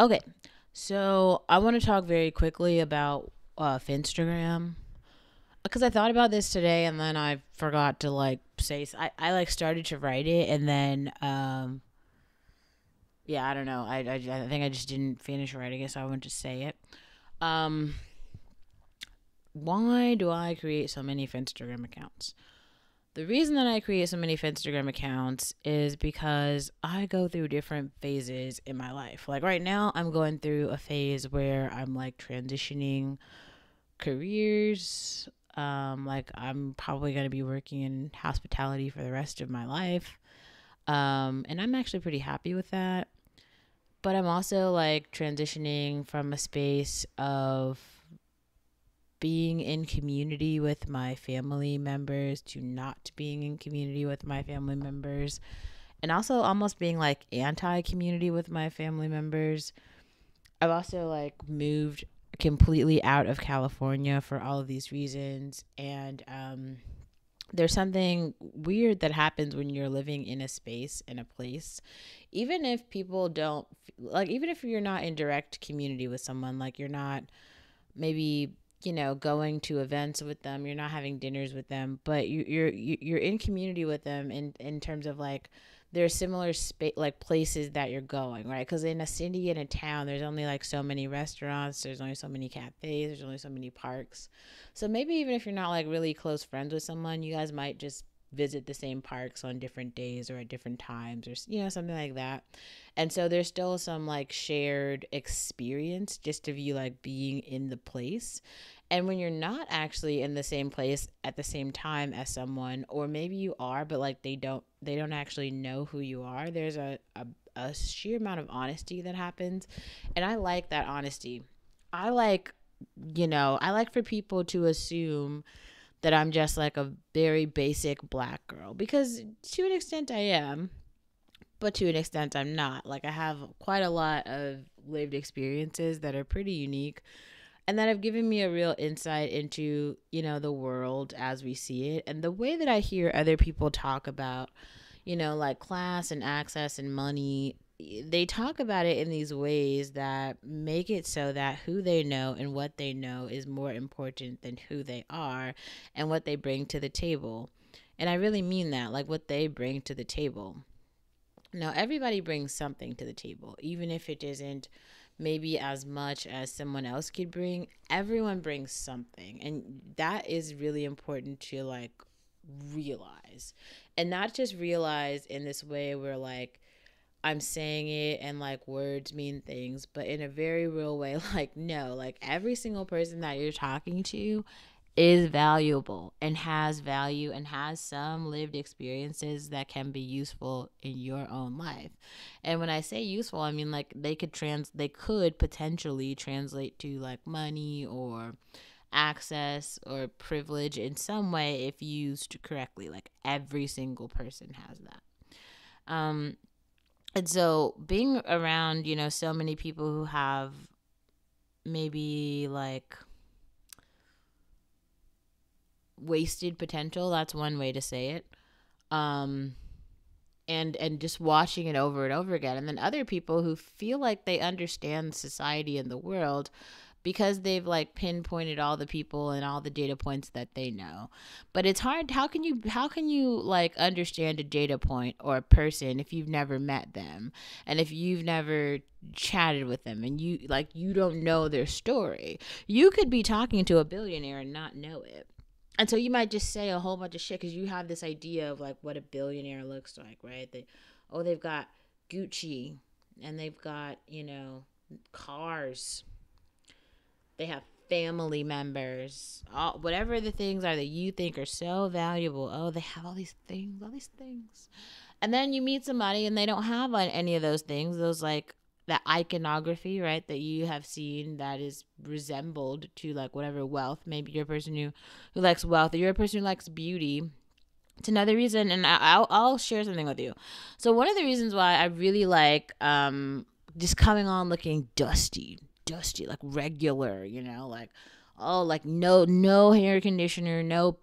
Okay, so I want to talk very quickly about Finstagram because I thought about this today and then I forgot to like say. I like started to write it and then yeah, I don't know. I think I just didn't finish writing it, so I want to say it. Um, why do I create so many Finstagram accounts? The reason that I create so many Finstagram accounts is because I go through different phases in my life. Like right now, I'm going through a phase where I'm like transitioning careers. Like I'm probably going to be working in hospitality for the rest of my life. And I'm actually pretty happy with that. But I'm also like transitioning from a space of being in community with my family members to not being in community with my family members, and also almost being like anti community with my family members. I've also like moved completely out of California for all of these reasons, and there's something weird that happens when you're living in a space, in a place, even if people don't like, even if you're not in direct community with someone, like you're not maybe, going to events with them, you're not having dinners with them, but you're in community with them in terms of like there's similar like places that you're going, right? Because in a city, in a town, there's only like so many restaurants, there's only so many cafes, there's only so many parks. So maybe even if you're not like really close friends with someone, you guys might just visit the same parks on different days or at different times, or something like that. And so there's still some like shared experience just of you like being in the place. And when you're not actually in the same place at the same time as someone, or maybe you are, but like they don't actually know who you are, there's a sheer amount of honesty that happens. And I like that honesty. I like, I like for people to assume that I'm just like a very basic black girl, because to an extent I am, but to an extent I'm not. Like I have quite a lot of lived experiences that are pretty unique and that have given me a real insight into, the world as we see it, and the way that I hear other people talk about, like class and access and money. They talk about it in these ways that make it so that who they know and what they know is more important than who they are and what they bring to the table. And I really mean that, like what they bring to the table. Now, everybody brings something to the table, even if it isn't maybe as much as someone else could bring. Everyone brings something, and that is really important to like realize, and not just realize in this way where like I'm saying it and like words mean things, but in a very real way. Like, no, like every single person that you're talking to is valuable and has value and has some lived experiences that can be useful in your own life. And when I say useful, I mean like they could potentially translate to like money or access or privilege in some way if used correctly. Like every single person has that. Um and so being around, so many people who have maybe like wasted potential, that's one way to say it. Um and just watching it over and over again, and then other people who feel like they understand society and the world because they've like pinpointed all the people and all the data points that they know. But it's hard. How can you like understand a data point or a person if you've never met them and if you've never chatted with them and you don't know their story? You could be talking to a billionaire and not know it. And so you might just say a whole bunch of shit because you have this idea of like what a billionaire looks like, right? They've got Gucci, and they've got, cars. They have family members, whatever the things are that you think are so valuable. Oh, they have all these things, all these things. And then you meet somebody and they don't have any of those things, those like that iconography, right? That you have seen that is resembled to like whatever wealth. Maybe you're a person who likes wealth, or you're a person who likes beauty. It's another reason, and I'll share something with you. So one of the reasons why I really like just coming on looking dusty, like regular, like, oh, like no hair conditioner, no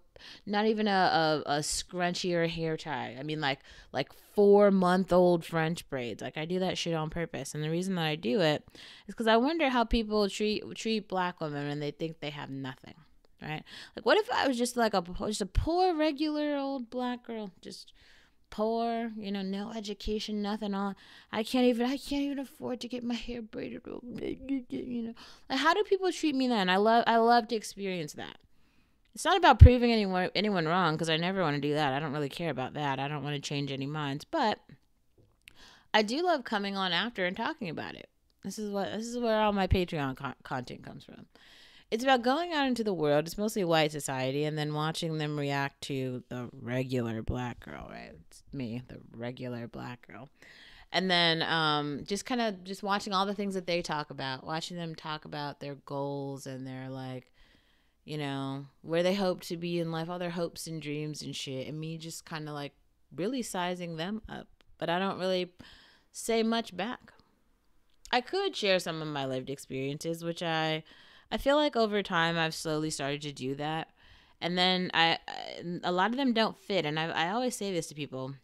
not even a scrunchie or a hair tie. I mean, like 4-month-old French braids. Like I do that shit on purpose, and the reason that I do it is because I wonder how people treat black women when they think they have nothing, right? Like, what if I was just like just a poor regular old black girl, just poor, no education, nothing on. I can't even afford to get my hair braided, Like, how do people treat me then? I love to experience that. It's not about proving anyone wrong, because I never want to do that. I don't really care about that. I don't want to change any minds, but I do love coming on after and talking about it. This is where all my Patreon content comes from. It's about going out into the world. It's mostly white society, and then watching them react to the regular black girl, right? It's me, the regular black girl. And then just kind of just watching all the things that they talk about, watching them talk about their goals and their, like, where they hope to be in life, all their hopes and dreams and shit. And me just kind of like really sizing them up. But I don't really say much back. I could share some of my lived experiences, which I feel like over time I've slowly started to do that. And then a lot of them don't fit. And I always say this to people.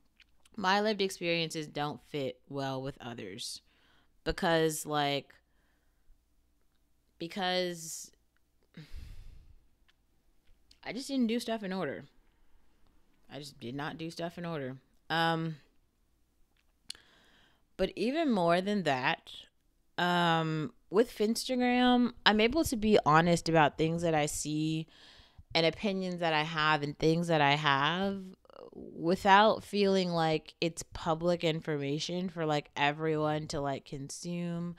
My lived experiences don't fit well with others because I just didn't do stuff in order. I just did not do stuff in order. But even more than that, with Finstagram, I'm able to be honest about things that I see and opinions that I have and things that I have without feeling like it's public information for like everyone to like consume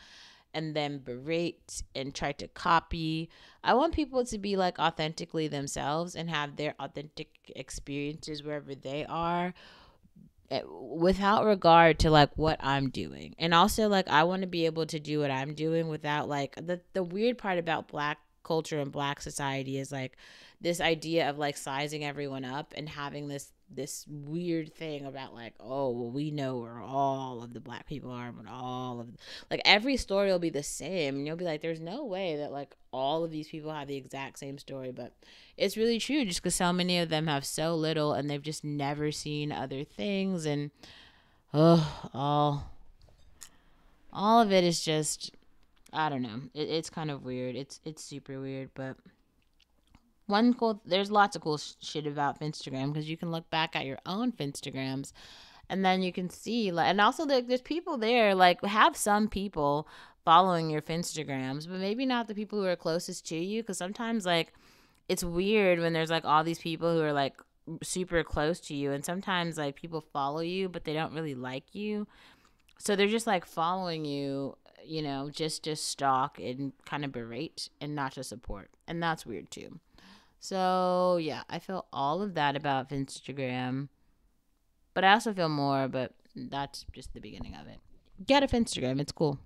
and then berate and try to copy. I want people to be like authentically themselves and have their authentic experiences wherever they are, without regard to like what I'm doing. And also, like, I want to be able to do what I'm doing without like the weird part about black culture and black society is like this idea of like sizing everyone up and having this weird thing about like, oh, well, we know where all of the black people are, and all of, like, every story will be the same, and you'll be like, there's no way that like all of these people have the exact same story. But it's really true, just because so many of them have so little and they've just never seen other things. And all of it is just, I don't know, it's kind of weird. It's super weird. But there's lots of cool shit about Instagram, because you can look back at your own Finstagrams and then you can see, like, and also like there's people there, like, have some people following your Finstagrams, but maybe not the people who are closest to you, because sometimes like it's weird when there's like all these people who are like super close to you, and sometimes like people follow you but they don't really like you, so they're just like following you, just to stalk and kind of berate and not to support, and that's weird too. So yeah, I feel all of that about Instagram, but I also feel more, but that's just the beginning of it. Get a Instagram, it's cool.